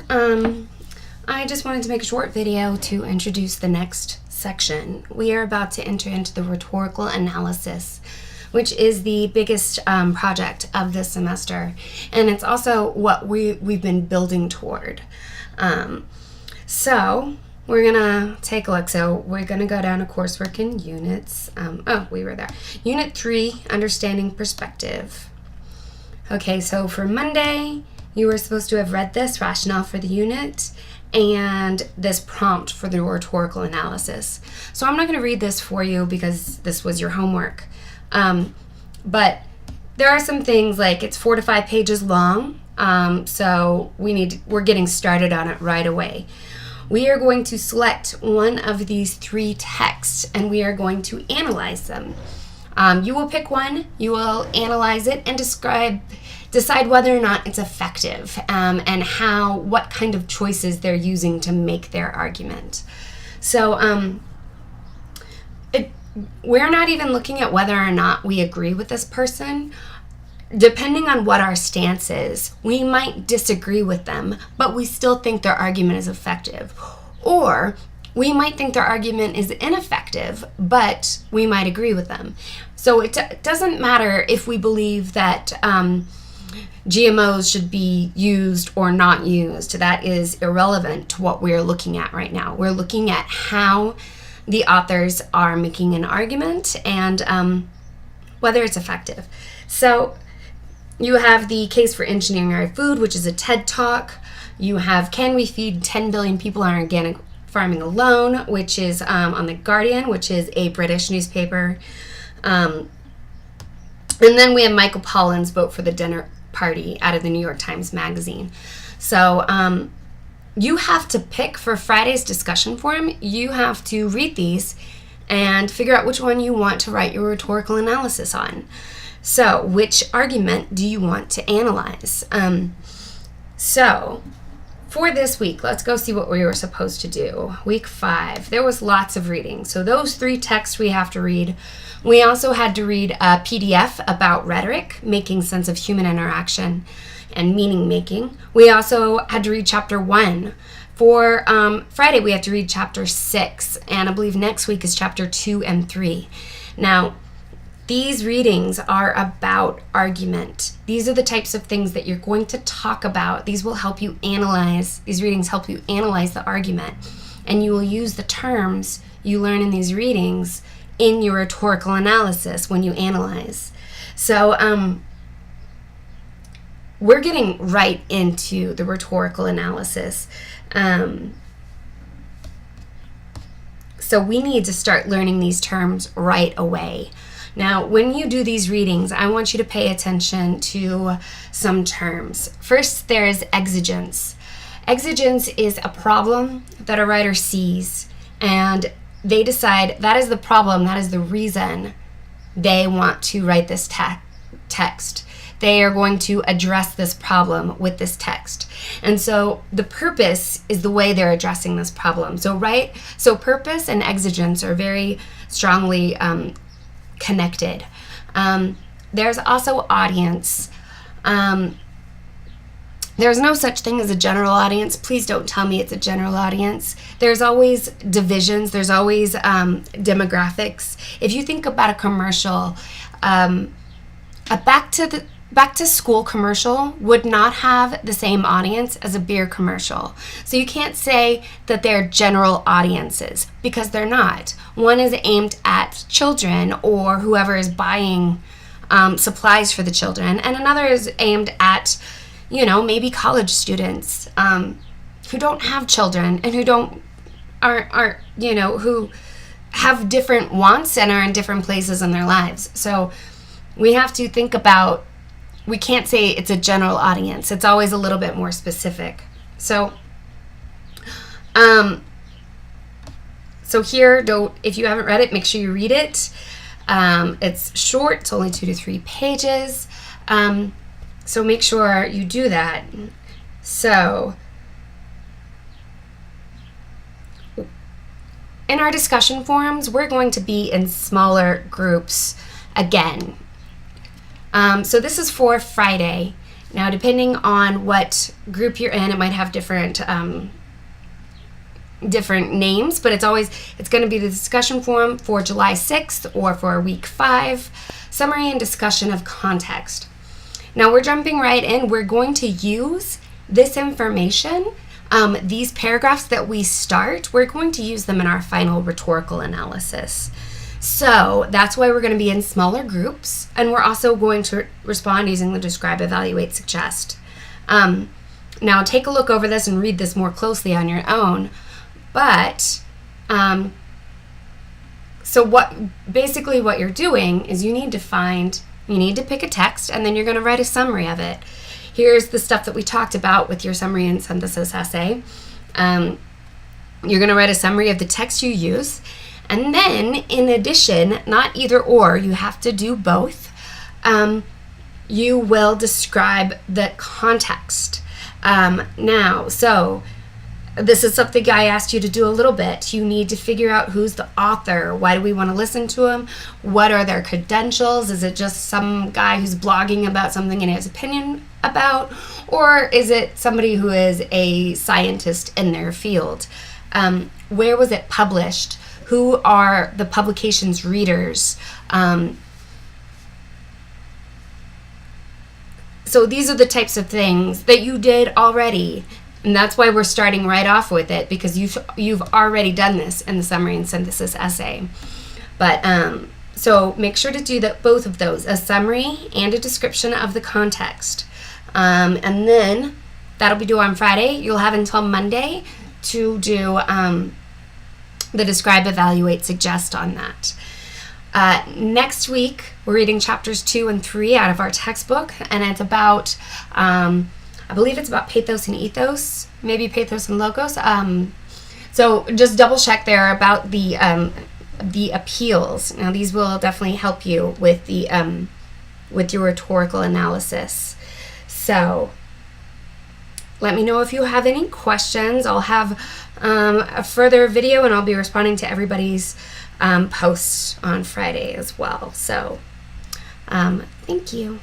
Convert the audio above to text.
I just wanted to make a short video to introduce the next section. We are about to enter into the rhetorical analysis, which is the biggest project of this semester, and it's also what we've been building toward. So we're gonna take a look. So we're gonna go down to coursework in units. We were there. Unit 3, Understanding Perspective. Okay, so for Monday, you were supposed to have read this rationale for the unit and this prompt for the rhetorical analysis. So I'm not going to read this for you because this was your homework. But there are some things like it's 4 to 5 pages long. So we're getting started on it right away. We are going to select one of these 3 texts and we are going to analyze them. You will pick one, you will analyze it and decide whether or not it's effective, and what kind of choices they're using to make their argument. So we're not even looking at whether or not we agree with this person. Depending on what our stance is, we might disagree with them, but we still think their argument is effective. Or we might think their argument is ineffective, but we might agree with them. So it doesn't matter if we believe that GMOs should be used or not used. That is irrelevant to what we're looking at right now. We're looking at how the authors are making an argument and whether it's effective. So you have the case for engineering our food, which is a TED Talk. You have Can We Feed 10 Billion People on Organic Farming Alone, which is on The Guardian, which is a British newspaper. And then we have Michael Pollan's Vote for the Dinner Party out of the New York Times Magazine. So you have to pick for Friday's discussion forum. You have to read these and figure out which one you want to write your rhetorical analysis on. So which argument do you want to analyze? So for this week, let's go see what we were supposed to do. Week 5, there was lots of reading. So those 3 texts we have to read. We also had to read a PDF about rhetoric, making sense of human interaction and meaning making. We also had to read chapter 1. For Friday, we have to read chapter 6, and I believe next week is chapter 2 and 3. Now, these readings are about argument. These are the types of things that you're going to talk about. These will help you analyze. These readings help you analyze the argument, and you will use the terms you learn in these readings in your rhetorical analysis when you analyze. So we're getting right into the rhetorical analysis. So we need to start learning these terms right away. Now, when you do these readings, I want you to pay attention to some terms. First, there is exigence. Exigence is a problem that a writer sees, and they decide that is the problem, that is the reason they want to write this text. They are going to address this problem with this text. And so the purpose is the way they're addressing this problem. So purpose and exigence are very strongly connected. There's also audience. There's no such thing as a general audience. Please don't tell me it's a general audience. There's always divisions. There's always demographics. If you think about a commercial, a back to school commercial would not have the same audience as a beer commercial. So you can't say that they're general audiences because they're not. One is aimed at children or whoever is buying supplies for the children, and another is aimed at maybe college students who don't have children and who who have different wants and are in different places in their lives. So we have to think about, we can't say it's a general audience. It's always a little bit more specific. So here, if you haven't read it, make sure you read it. It's short. It's only 2 to 3 pages. So make sure you do that. So in our discussion forums, we're going to be in smaller groups again. So this is for Friday. Now, depending on what group you're in, it might have different names, but it's going to be the discussion forum for July 6th or for week 5, summary and discussion of context. Now we're jumping right in. We're going to use this information, these paragraphs that we start, we're going to use them in our final rhetorical analysis. So that's why we're going to be in smaller groups, and we're also going to respond using the describe, evaluate, suggest. Now take a look over this and read this more closely on your own. But so what you're doing is you need to pick a text, and then you're going to write a summary of it. Here's the stuff that we talked about with your summary and synthesis essay. You're going to write a summary of the text you use. And then, in addition, not either or, you have to do both. You will describe the context. So this is something I asked you to do a little bit. You need to figure out who's the author. Why do we want to listen to him? What are their credentials? Is it just some guy who's blogging about something and has opinion about? Or is it somebody who is a scientist in their field? Where was it published? Who are the publication's readers? So these are the types of things that you did already. And that's why we're starting right off with it, because you've already done this in the summary and synthesis essay. But so make sure to do both of those, a summary and a description of the context. And then that'll be due on Friday. You'll have until Monday to do the describe, evaluate, suggest on that. Next week, we're reading chapters 2 and 3 out of our textbook, and it's about, I believe it's about pathos and ethos, maybe pathos and logos. So just double check there about the appeals. Now, these will definitely help you with with your rhetorical analysis. So let me know if you have any questions. I'll have a further video, and I'll be responding to everybody's posts on Friday as well. So thank you.